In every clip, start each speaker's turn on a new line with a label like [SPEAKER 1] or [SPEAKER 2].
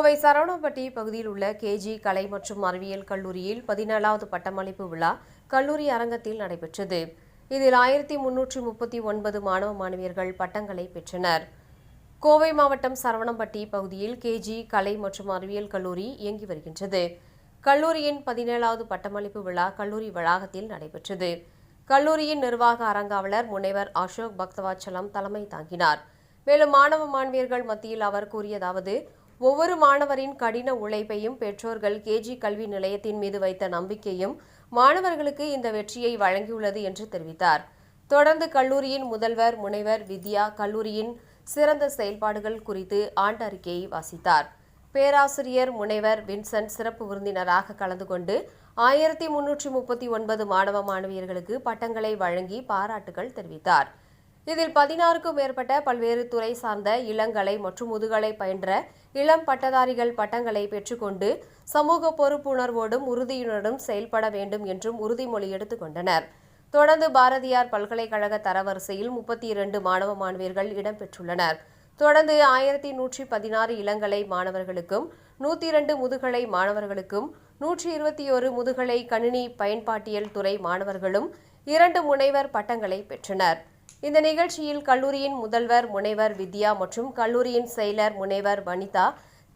[SPEAKER 1] கோவை சரவணம்பட்டி பகுதியில் உள்ள கேஜி கலை மற்றும் அறிவியல் கல்லூரியில் 17வது பட்டமளிப்பு விழா கல்லூரி அரங்கத்தில் நடைபெற்றது. இதில் 1339 மாணவ மாணவியர்கள் பட்டங்களை பெற்றனர். கோவை மாவட்டம் சரவணம்பட்டி பகுதியில் கேஜி கலை மற்றும் அறிவியல் கல்லூரி இயங்கி வருகின்றது. கல்லூரியின் 17வது பட்டமளிப்பு விழா கல்லூரி வளாகத்தில் நடைபெற்றது. கல்லூரியின் நிர்வாக அரங்காவலர் முனைவர் அசோக் பக்தவாச்சலம் தலைமை தாங்கினார். மேலும் மாணவ மாணவியர்கள் மத்தியில் அவர் கூறியதாவது: ஒவ்வொரு மாணவரின் கடின உழைப்பையும் பெற்றோர்கள் கேஜி கல்வி நிலையத்தின் மீது வைத்த நம்பிக்கையும் மாணவர்களுக்கு இந்த வெற்றியை வழங்கியுள்ளது என்று தெரிவித்தார். தொடர்ந்து கல்லூரியின் முதல்வர் முனைவர் வித்யா கல்லூரியின் சிறந்த செயல்பாடுகள் குறித்து ஆண்டறிக்கையை வாசித்தார். பேராசிரியர் முனைவர் வின்சென்ட் சிறப்பு விருந்தினராக கலந்து கொண்டு 1339 மாணவ மாணவியர்களுக்கு பட்டங்களை வழங்கி பாராட்டுகள் தெரிவித்தார். இதில் 16க்கும் மேற்பட்ட பல்வேறு துறை சார்ந்த இளங்கலை மற்றும் முதுகலை பயின்ற இளம் பட்டதாரிகள் பட்டங்களை பெற்றுக்கொண்டு சமூக பொறுப்புணர்வோடும் உறுதியுடனும் செயல்பட வேண்டும் என்றும் உறுதிமொழி எடுத்துக் கொண்டனர். தொடர்ந்து பாரதியார் பல்கலைக்கழக தரவரிசையில் 32 மாணவ மாணவியர்கள் இடம்பெற்றுள்ளனர். தொடர்ந்து 1116 இளங்கலை மாணவர்களுக்கும் 102 முதுகலை மாணவர்களுக்கும் 121 முதுகலை கணினி பயன்பாட்டியல் துறை மாணவர்களும் 2 முனைவர் பட்டங்களை பெற்றனர். இந்த நிகழ்ச்சியில் கல்லூரியின் முதல்வர் முனைவர் வித்யா மற்றும் கல்லூரியின் செயலர் முனைவர் வனிதா,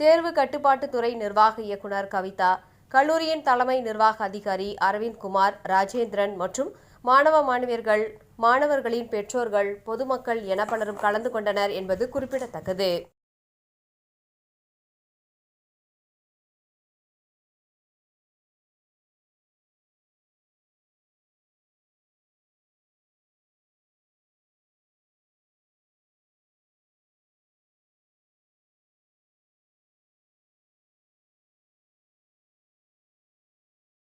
[SPEAKER 1] தேர்வு கட்டுப்பாட்டுத்துறை நிர்வாக இயக்குநர் கவிதா, கல்லூரியின் தலைமை நிர்வாக அதிகாரி அரவிந்த் குமார், ராஜேந்திரன் மற்றும் மாணவ மாணவியர்கள், மாணவர்களின் பெற்றோர்கள், பொதுமக்கள் என பலரும் கலந்து கொண்டனர் என்பது குறிப்பிடத்தக்கது.